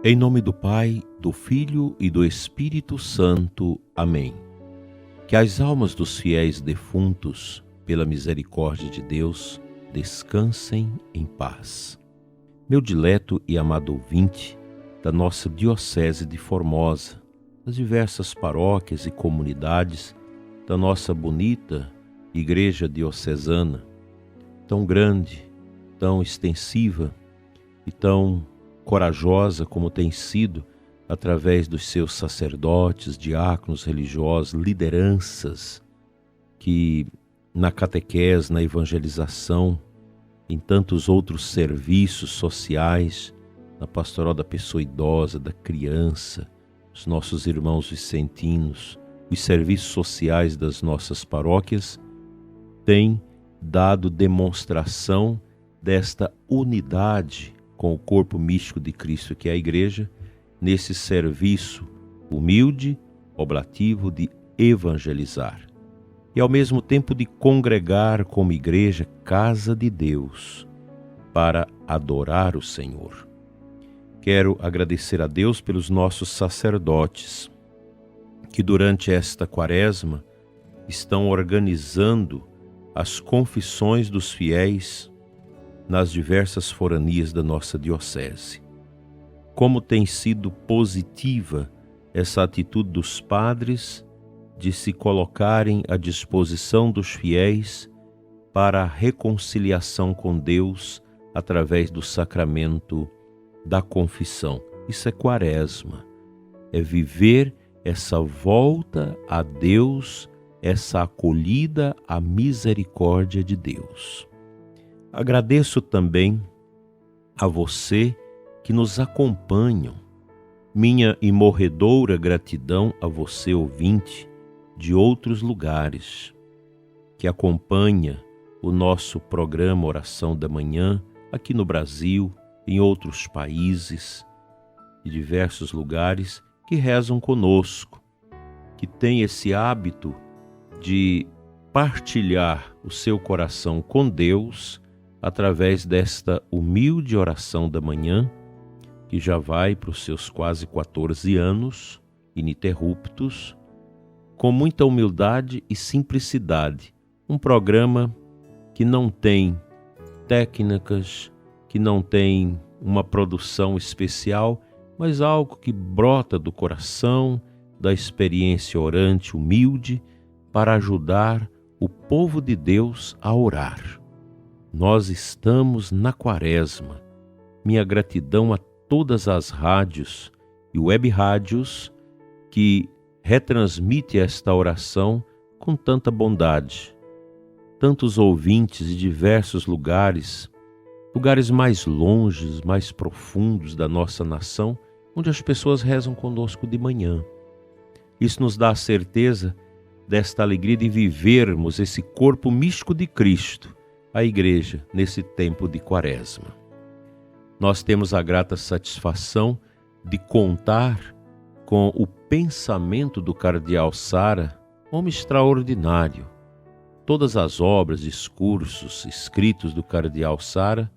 Em nome do Pai, do Filho e do Espírito Santo. Amém. Que as almas dos fiéis defuntos, pela misericórdia de Deus, descansem em paz. Meu dileto e amado ouvinte da nossa Diocese de Formosa, das diversas paróquias e comunidades da nossa bonita Igreja Diocesana, tão grande, tão extensiva e tão corajosa como tem sido através dos seus sacerdotes, diáconos, religiosos, lideranças que na catequese, na evangelização, em tantos outros serviços sociais, na pastoral da pessoa idosa, da criança, os nossos irmãos vicentinos, os serviços sociais das nossas paróquias, têm dado demonstração desta unidade com o corpo místico de Cristo, que é a Igreja, nesse serviço humilde, oblativo de evangelizar. E ao mesmo tempo de congregar como igreja, casa de Deus, para adorar o Senhor. Quero agradecer a Deus pelos nossos sacerdotes, que durante esta quaresma estão organizando as confissões dos fiéis nas diversas foranias da nossa diocese. Como tem sido positiva essa atitude dos padres de se colocarem à disposição dos fiéis para a reconciliação com Deus através do sacramento da confissão. Isso é quaresma, é viver essa volta a Deus, essa acolhida à misericórdia de Deus. Agradeço também a você que nos acompanham. Minha imorredoura gratidão a você, ouvinte, de outros lugares, que acompanha o nosso programa Oração da Manhã, aqui no Brasil, em outros países e diversos lugares, que rezam conosco, que tem esse hábito de partilhar o seu coração com Deus através desta humilde oração da manhã, que já vai para os seus quase 14 anos, ininterruptos, com muita humildade e simplicidade. Um programa que não tem técnicas, que não tem uma produção especial, mas algo que brota do coração, da experiência orante humilde, para ajudar o povo de Deus a orar. Nós estamos na quaresma. Minha gratidão a todas as rádios e web rádios que retransmitem esta oração com tanta bondade. Tantos ouvintes de diversos lugares, lugares mais longes, mais profundos da nossa nação, onde as pessoas rezam conosco de manhã. Isso nos dá a certeza desta alegria de vivermos esse corpo místico de Cristo, a Igreja, nesse tempo de quaresma. Nós temos a grata satisfação de contar com o pensamento do cardeal Sara, homem extraordinário. Todas as obras, discursos, escritos do cardeal Sara,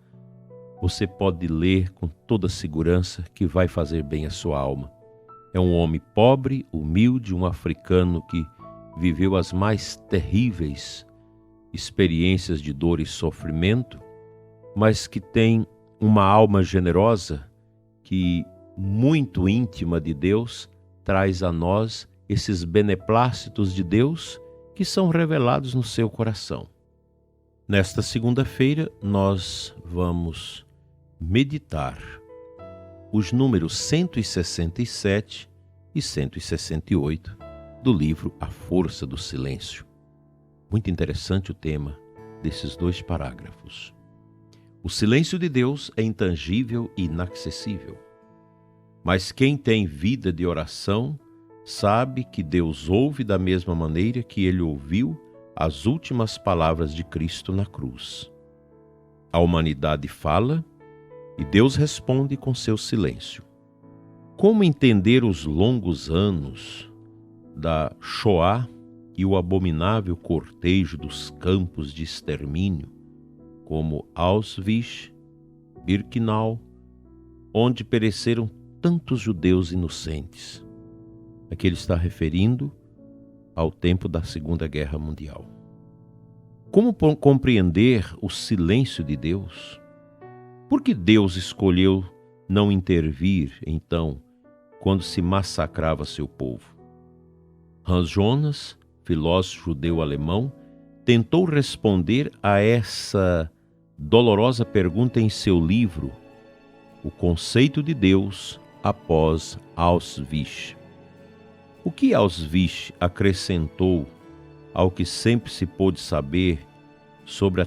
você pode ler com toda segurança que vai fazer bem à sua alma. É um homem pobre, humilde, um africano que viveu as mais terríveis experiências de dor e sofrimento, mas que tem uma alma generosa que, muito íntima de Deus, traz a nós esses beneplácitos de Deus que são revelados no seu coração. Nesta segunda-feira, nós vamos meditar os números 167 e 168 do livro A Força do Silêncio. Muito interessante o tema desses dois parágrafos. O silêncio de Deus é intangível e inacessível. Mas quem tem vida de oração sabe que Deus ouve da mesma maneira que ele ouviu as últimas palavras de Cristo na cruz. A humanidade fala e Deus responde com seu silêncio. Como entender os longos anos da Shoah e o abominável cortejo dos campos de extermínio, como Auschwitz, Birkenau, onde pereceram tantos judeus inocentes. Aqui ele está referindo ao tempo da Segunda Guerra Mundial. Como compreender o silêncio de Deus? Por que Deus escolheu não intervir, então, quando se massacrava seu povo? Hans Jonas, filósofo judeu-alemão, tentou responder a essa dolorosa pergunta em seu livro O Conceito de Deus após Auschwitz. O que Auschwitz acrescentou ao que sempre se pôde saber sobre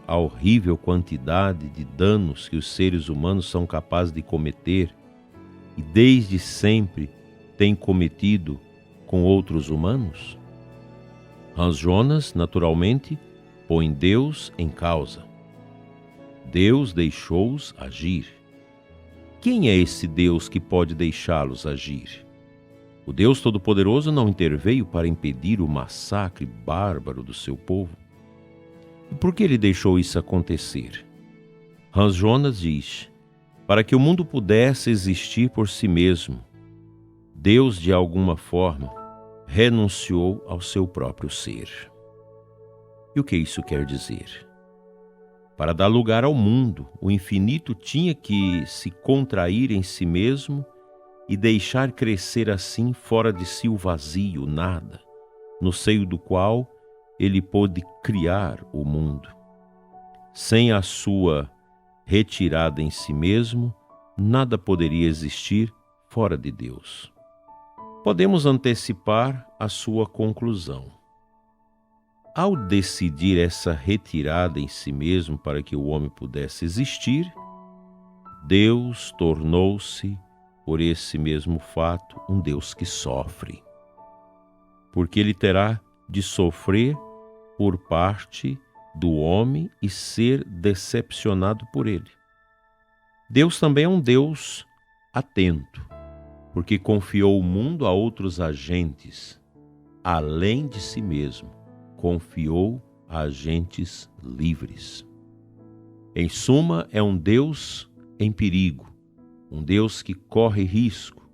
a horrível quantidade de danos que os seres humanos são capazes de cometer e desde sempre têm cometido com outros humanos? Hans Jonas, naturalmente, põe Deus em causa. Deus deixou-os agir. Quem é esse Deus que pode deixá-los agir? O Deus Todo-Poderoso não interveio para impedir o massacre bárbaro do seu povo. E por que ele deixou isso acontecer? Hans Jonas diz: para que o mundo pudesse existir por si mesmo, Deus, de alguma forma, renunciou ao seu próprio ser. E o que isso quer dizer? Para dar lugar ao mundo, o infinito tinha que se contrair em si mesmo e deixar crescer assim fora de si o vazio, o nada, no seio do qual ele pôde criar o mundo. Sem a sua retirada em si mesmo, nada poderia existir fora de Deus. Podemos antecipar a sua conclusão. Ao decidir essa retirada em si mesmo para que o homem pudesse existir, Deus tornou-se, por esse mesmo fato, um Deus que sofre. Porque ele terá de sofrer por parte do homem e ser decepcionado por ele. Deus também é um Deus atento, porque confiou o mundo a outros agentes, além de si mesmo, confiou a agentes livres. Em suma, é um Deus em perigo, um Deus que corre risco.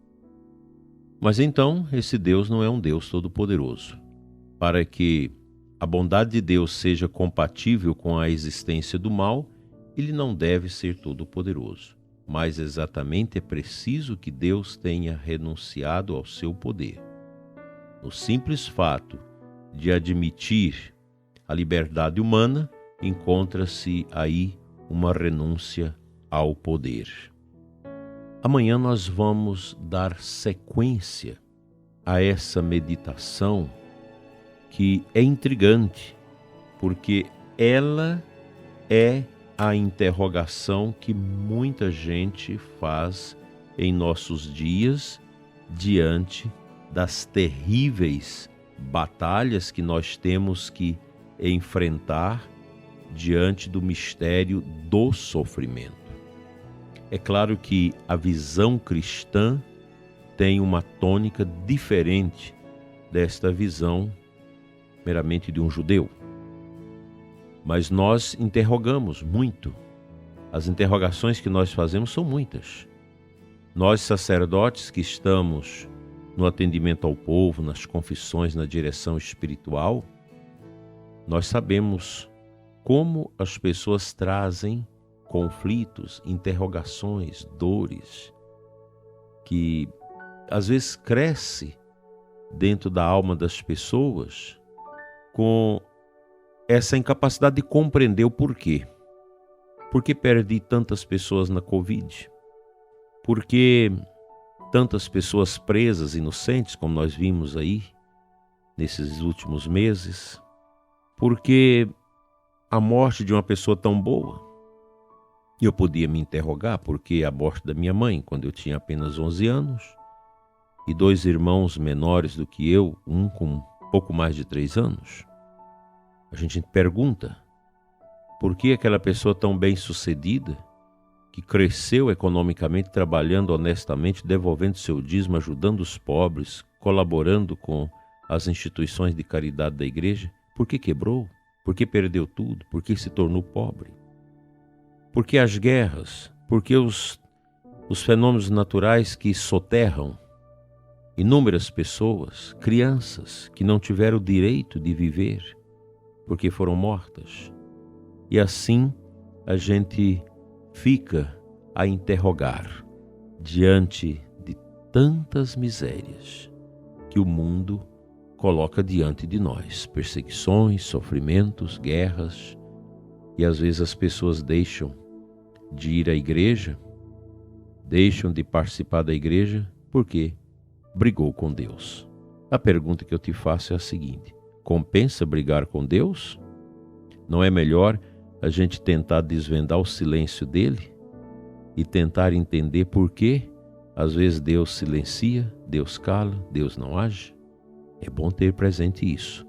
Mas então, esse Deus não é um Deus todo-poderoso. Para que a bondade de Deus seja compatível com a existência do mal, ele não deve ser todo-poderoso. Mas exatamente é preciso que Deus tenha renunciado ao seu poder. No simples fato de admitir a liberdade humana, encontra-se aí uma renúncia ao poder. Amanhã nós vamos dar sequência a essa meditação que é intrigante, porque ela é a interrogação que muita gente faz em nossos dias diante das terríveis batalhas que nós temos que enfrentar diante do mistério do sofrimento. É claro que a visão cristã tem uma tônica diferente desta visão meramente de um judeu. Mas nós interrogamos muito. As interrogações que nós fazemos são muitas. Nós, sacerdotes que estamos no atendimento ao povo, nas confissões, na direção espiritual, nós sabemos como as pessoas trazem conflitos, interrogações, dores, que às vezes cresce dentro da alma das pessoas com essa incapacidade de compreender o porquê. Por que perdi tantas pessoas na Covid? Por que tantas pessoas presas, inocentes, como nós vimos aí nesses últimos meses? Por que a morte de uma pessoa tão boa? Eu podia me interrogar por que a morte da minha mãe, quando eu tinha apenas 11 anos, e 2 irmãos menores do que eu, um com pouco mais de 3 anos. A gente pergunta, por que aquela pessoa tão bem-sucedida, que cresceu economicamente, trabalhando honestamente, devolvendo seu dízimo, ajudando os pobres, colaborando com as instituições de caridade da igreja, por que quebrou? Por que perdeu tudo? Por que se tornou pobre? Por que as guerras? Por que os os fenômenos naturais que soterram inúmeras pessoas, crianças que não tiveram o direito de viver porque foram mortas. E assim a gente fica a interrogar diante de tantas misérias que o mundo coloca diante de nós, perseguições, sofrimentos, guerras, e às vezes as pessoas deixam de ir à igreja, deixam de participar da igreja porque brigou com Deus. A pergunta que eu te faço é a seguinte: compensa brigar com Deus? Não é melhor a gente tentar desvendar o silêncio dele e tentar entender por que às vezes Deus silencia, Deus cala, Deus não age? É bom ter presente isso.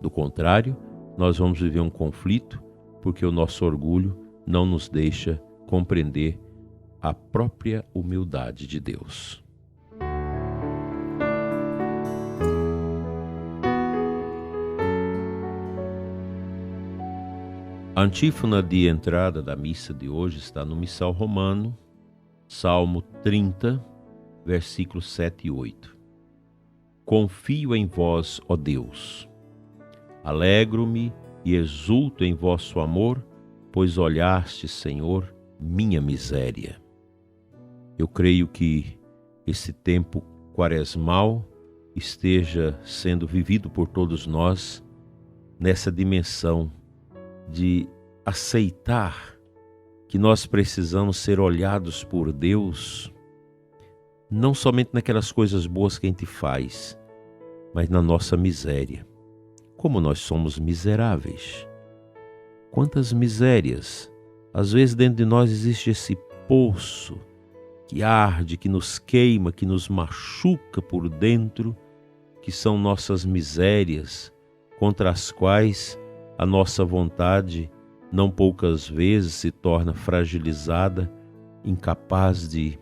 Do contrário, nós vamos viver um conflito porque o nosso orgulho não nos deixa compreender a própria humildade de Deus. A antífona de entrada da missa de hoje está no Missal Romano, Salmo 30, versículos 7 e 8. Confio em vós, ó Deus. Alegro-me e exulto em vosso amor, pois olhaste, Senhor, minha miséria. Eu creio que esse tempo quaresmal esteja sendo vivido por todos nós nessa dimensão de aceitar que nós precisamos ser olhados por Deus, não somente naquelas coisas boas que a gente faz, mas na nossa miséria. Como nós somos miseráveis. Quantas misérias. Às vezes dentro de nós existe esse poço que arde, que nos queima, que nos machuca por dentro, que são nossas misérias, contra as quais a nossa vontade, não poucas vezes, se torna fragilizada, incapaz de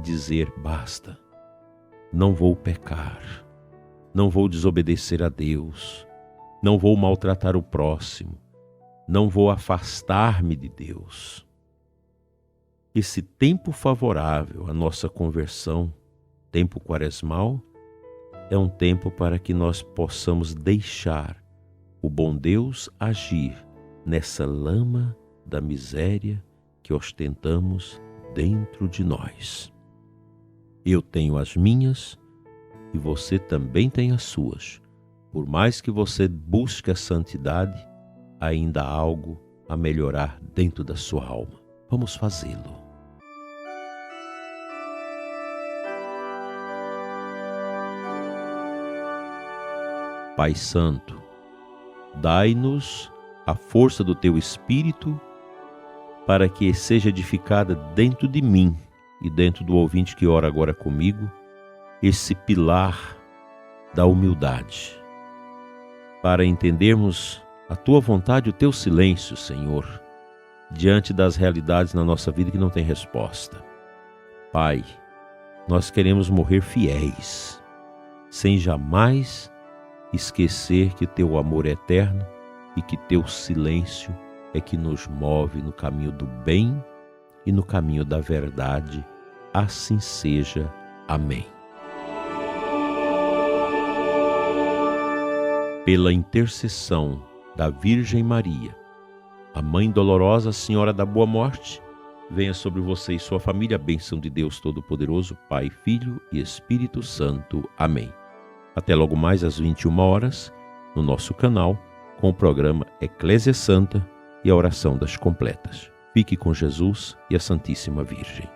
dizer basta. Não vou pecar, não vou desobedecer a Deus, não vou maltratar o próximo, não vou afastar-me de Deus. Esse tempo favorável à nossa conversão, tempo quaresmal, é um tempo para que nós possamos deixar o bom Deus agir nessa lama da miséria que ostentamos dentro de nós. Eu tenho as minhas e você também tem as suas. Por mais que você busque a santidade, ainda há algo a melhorar dentro da sua alma. Vamos fazê-lo. Pai Santo, dai-nos a força do Teu Espírito para que seja edificada dentro de mim e dentro do ouvinte que ora agora comigo, esse pilar da humildade, para entendermos a Tua vontade e o Teu silêncio, Senhor, diante das realidades na nossa vida que não tem resposta. Pai, nós queremos morrer fiéis, sem jamais esquecer que Teu amor é eterno e que Teu silêncio é que nos move no caminho do bem e no caminho da verdade. Assim seja. Amém. Pela intercessão da Virgem Maria, a Mãe dolorosa, Senhora da Boa Morte, venha sobre você e sua família a bênção de Deus Todo-Poderoso, Pai, Filho e Espírito Santo. Amém. Até logo mais às 21 horas, no nosso canal, com o programa Eclésia Santa e a Oração das Completas. Fique com Jesus e a Santíssima Virgem.